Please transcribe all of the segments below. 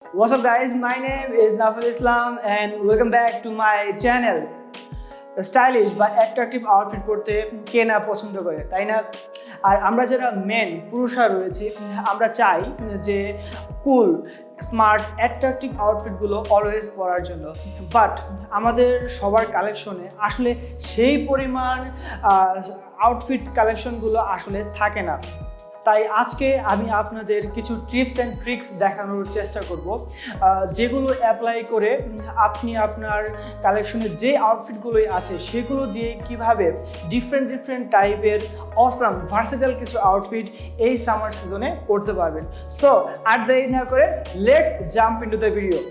What's up guys, my name is Nafiul and welcome back to my channel. Stylish বা attractive outfit পরতে কে না পছন্দ করে, তাই না? আর আমরা যারা মেন পুরুষরা রয়েছি, আমরা চাই যে কুল স্মার্ট অ্যাট্রাকটিভ আউটফিটগুলো অলওয়েজ পরার জন্য। বাট আমাদের সবার কালেকশনে আসলে সেই পরিমাণ আউটফিট কালেকশনগুলো আসলে থাকে না। তাই আজকে আমি আপনাদের কিছু টিপস অ্যান্ড ট্রিক্স দেখানোর চেষ্টা করব, যেগুলো অ্যাপ্লাই করে আপনি আপনার কালেকশনে যে আউটফিটগুলোই আছে সেগুলো দিয়ে কিভাবে ডিফারেন্ট টাইপের অসাম ভার্সেটাইল কিছু আউটফিট এই সামার সিজনে পরতে পারবেন। সো আর দেরি না করে let's jump into the video.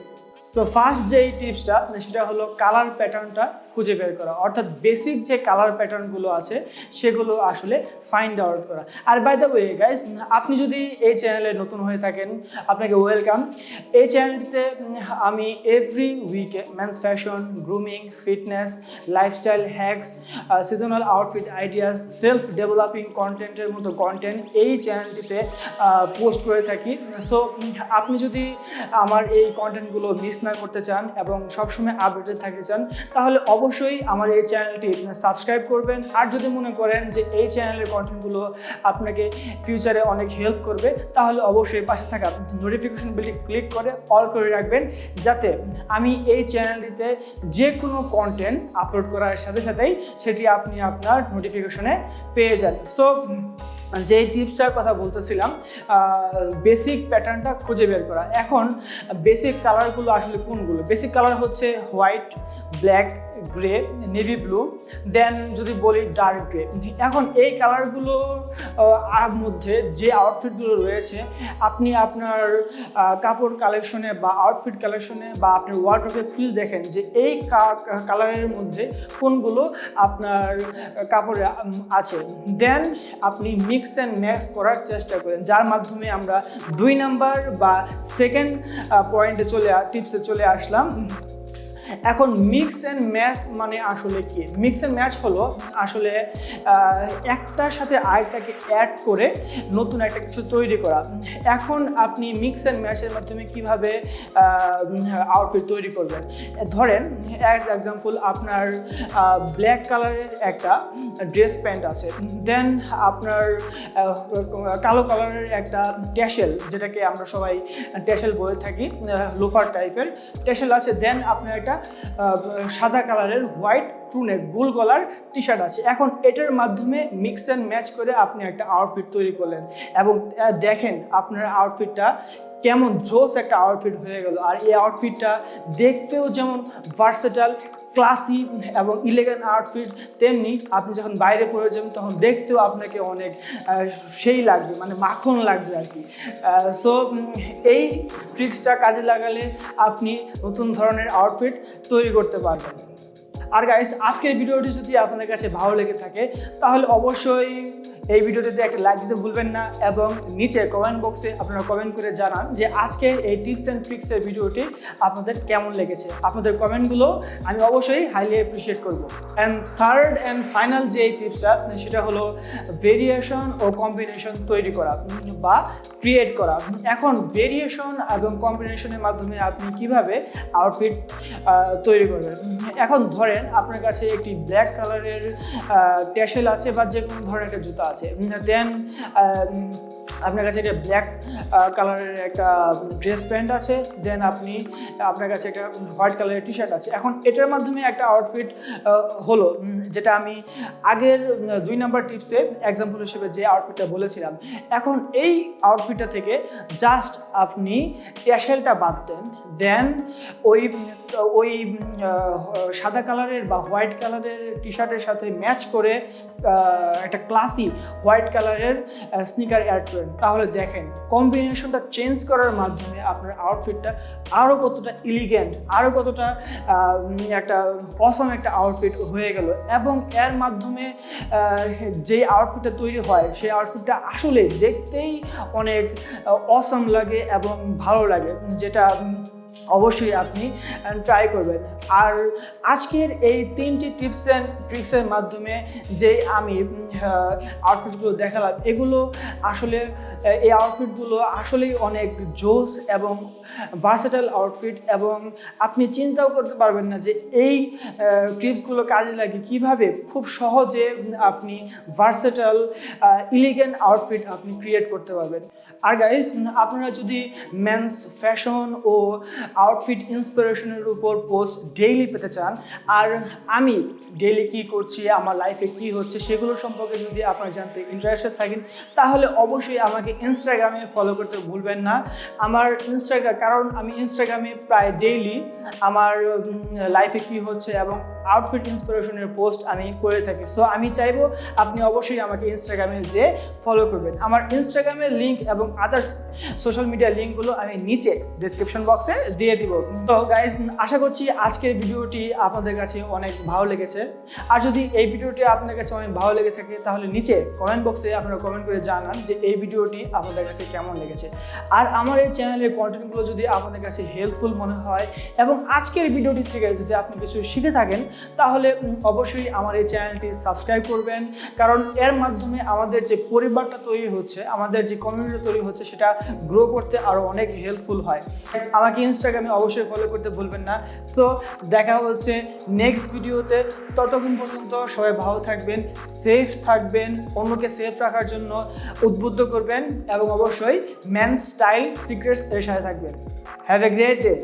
So first যেই টিপসটা সেটা হলো কালার প্যাটার্নটা খুঁজে বের করা, অর্থাৎ বেসিক যে কালার প্যাটার্নগুলো আছে সেগুলো আসলে ফাইন্ড আউট করা। আর বাই দ্য ওয়ে গাইজ, আপনি যদি এই চ্যানেলে নতুন হয়ে থাকেন আপনাকে ওয়েলকাম। এই চ্যানেলটিতে আমি এভরি উইকে men's fashion, grooming, fitness, lifestyle hacks, seasonal outfit ideas, self developing কন্টেন্টের মতো কন্টেন্ট এই চ্যানেলটিতে পোস্ট করে থাকি। সো আপনি যদি আমার এই কন্টেন্টগুলো মিস না করতে চান এবং সবসময় আপডেটেড থাকতে চান তাহলে অবশ্যই আমার এই চ্যানেলটি সাবস্ক্রাইব করবেন। আর যদি মনে করেন যে এই চ্যানেলের কন্টেন্টগুলো আপনাকে ফিউচারে অনেক হেল্প করবে তাহলে অবশ্যই পাশে থাকা নোটিফিকেশন বেলটি ক্লিক করে অল করে রাখবেন, যাতে আমি এই চ্যানেলটিতে যে কোনো কন্টেন্ট আপলোড করার সাথে সাথেই সেটি আপনি আপনার নোটিফিকেশনে পেয়ে যান। সো যে টিপসটার কথা বলতেছিলাম, বেসিক প্যাটার্নটা খুঁজে বের করা। এখন বেসিক কালারগুলো আসলে কোনগুলো? বেসিক কালার হচ্ছে white, black, grey, navy blue, then যদি বলি ডার্ক গ্রে। এখন এই কালারগুলো মধ্যে যে আউটফিটগুলো রয়েছে আপনি আপনার কাপড় কালেকশনে বা আউটফিট কালেকশনে বা আপনার ওয়ার্ড্রোবে খুঁজে দেখেন যে এই কালারের মধ্যে কোনগুলো আপনার কাপড়ে আছে, দেন আপনি মিক্স অ্যান্ড ম্যাচ করার চেষ্টা করেন, যার মাধ্যমে আমরা 2 নাম্বার বা সেকেন্ড পয়েন্টে টিপসে চলে আসলাম। এখন মিক্স অ্যান্ড ম্যাচ মানে আসলে কি? মিক্স অ্যান্ড ম্যাচ হলো আসলে একটার সাথে আরেকটাকে অ্যাড করে নতুন একটা কিছু তৈরি করা। এখন আপনি মিক্স অ্যান্ড ম্যাচের মাধ্যমে কিভাবে আউটফিট তৈরি করবেন? ধরেন অ্যাজ এক্সাম্পল, আপনার ব্ল্যাক কালারের একটা ড্রেস প্যান্ট আছে, দেন আপনার কালো কালারের একটা ট্যাসেল, যেটাকে আমরা সবাই ট্যাসেল বলে থাকি, লোফার টাইপের ট্যাসেল আছে, দেন আপনার একটা সাদা কালারের হোয়াইট ক্রুনেক গোল গলার টি শার্ট আছে। এখন এটার মাধ্যমে মিক্স অ্যান্ড ম্যাচ করে আপনি একটা আউটফিট তৈরি করলেন এবং দেখেন আপনার আউটফিটটা কেমন জোস একটা আউটফিট হয়ে গেল। আর এই আউটফিটটা দেখতেও যেমন ভার্সেটাইল, ক্লাসি এবং ইলেগান্ট আউটফিট, তেমনি আপনি যখন বাইরে পরে যাবেন তখন দেখতেও আপনাকে অনেক সেই লাগবে, মানে মাখন লাগবে আর কি। সো এই ট্রিক্সটা কাজে লাগালে আপনি নতুন ধরনের আউটফিট তৈরি করতে পারবেন। আর গাইস, আজকের ভিডিওটি যদি আপনাদের কাছে ভালো লেগে থাকে তাহলে অবশ্যই এই ভিডিওটিতে একটা লাইক দিতে ভুলবেন না এবং নিচে কমেন্ট বক্সে আপনারা কমেন্ট করে জানান যে আজকের এই টিপস অ্যান্ড ট্রিক্সের ভিডিওটি আপনাদের কেমন লেগেছে। আপনাদের কমেন্টগুলো আমি অবশ্যই হাইলি অ্যাপ্রিসিয়েট করব। অ্যান্ড থার্ড অ্যান্ড ফাইনাল যে টিপসটা সেটা হলো ভেরিয়েশন ও কম্বিনেশন তৈরি করা বা ক্রিয়েট করা। এখন ভেরিয়েশন এবং কম্বিনেশনের মাধ্যমে আপনি কিভাবে আউটফিট তৈরি করবেন। এখন ধরেন আপনার কাছে একটি ব্ল্যাক কালারের ট্যাসেল আছে বা যে কোনো ধরনের একটা জুতা আছে, দেন আপনার কাছে একটা ব্ল্যাক কালারের একটা ড্রেস প্যান্ট আছে, দেন আপনার কাছে একটা হোয়াইট কালারের টি শার্ট আছে। এখন এটার মাধ্যমে একটা আউটফিট হলো, যেটা আমি আগের 2 নাম্বার টিপসে এক্সাম্পল হিসেবে যে আউটফিটটা বলেছিলাম। এখন এই আউটফিটটা থেকে জাস্ট আপনি ট্যাসেলটা বাদ দেন, দেন ওই সাদা কালারের বা হোয়াইট কালারের টি শার্টের সাথে ম্যাচ করে একটা ক্লাসি হোয়াইট কালারের স্নিকার অ্যাড করেন, তাহলে দেখেন কম্বিনেশনটা চেঞ্জ করার মাধ্যমে আপনার আউটফিটটা আরও কতটা এলিগেন্ট, আরও কতটা একটা অসম একটা আউটফিট হয়ে গেল। এবং এর মাধ্যমে যে আউটফিটটা তৈরি হয় সেই আউটফিটটা আসলে দেখতেই অনেক অসম লাগে এবং ভালো লাগে, যেটা অবশ্যই আপনি ট্রাই করবেন। আর আজকের এই 3টি টিপস অ্যান্ড ট্রিক্সের মাধ্যমে যে আমি আউটফিটগুলো দেখালাম, এগুলো আসলে এই আউটফিটগুলো আসলেই অনেক জোস এবং ভার্সেটাইল আউটফিট, এবং আপনি চিন্তাও করতে পারবেন না যে এই টিপসগুলো কাজে লাগে কিভাবে খুব সহজে আপনি ভার্সেটাইল ইলিগেন্ট আউটফিট আপনি ক্রিয়েট করতে পারবেন। আর গাইস, আপনারা যদি মেন্স ফ্যাশন ও আউটফিট ইন্সপিরেশনের উপর পোস্ট ডেইলি পেতে চান, আর আমি ডেইলি কী করছি, আমার লাইফে কী হচ্ছে সেগুলো সম্পর্কে যদি আপনারা জানতে ইন্টারেস্টেড থাকেন, তাহলে অবশ্যই আমাকে ইনস্টাগ্রামে ফলো করতে ভুলবেন না। আমার কারণ আমি ইনস্টাগ্রামে প্রায় ডেইলি আমার লাইফে কী হচ্ছে এবং আউটফিট ইন্সপিরেশনের পোস্ট আমি করে থাকি। সো আমি চাইবো আপনি অবশ্যই আমাকে ইনস্টাগ্রামে যে ফলো করবেন। আমার ইনস্টাগ্রামের লিঙ্ক এবং আদার্স সোশ্যাল মিডিয়া লিঙ্কগুলো আমি নিচে ডিসক্রিপশন বক্সে দিয়ে দিব। তো গাইজ, আশা করছি আজকের ভিডিওটি আপনাদের কাছে অনেক ভালো লেগেছে। আর যদি এই ভিডিওটি আপনাদের কাছে অনেক ভালো লেগে থাকে, তাহলে নিচে কমেন্ট বক্সে আপনারা কমেন্ট করে জানান যে এই ভিডিওটি আপনাদের কাছে কেমন লেগেছে। আর আমার এই চ্যানেলের কন্টেন্টগুলো যদি আপনাদের কাছে হেল্পফুল মনে হয় এবং আজকের ভিডিওটি থেকে যদি আপনি কিছু শিখে থাকেন, তাহলে অবশ্যই আমার এই চ্যানেলটি সাবস্ক্রাইব করবেন, কারণ এর মাধ্যমে আমাদের যে পরিবারটা তৈরি হচ্ছে, আমাদের যে কমিউনিটি তৈরি হচ্ছে, সেটা গ্রো করতে আরও অনেক হেল্পফুল হয়। আমাকে ইনস্টাগ্রামে অবশ্যই ফলো করতে ভুলবেন না। সো দেখা হচ্ছে নেক্সট ভিডিওতে। ততক্ষণ পর্যন্ত সবাই ভালো থাকবেন, সেফ থাকবেন, অন্যকে সেফ রাখার জন্য উদ্বুদ্ধ করবেন এবং অবশ্যই মেন স্টাইল সিক্রেটস এর সাথে থাকবেন। Have a great day.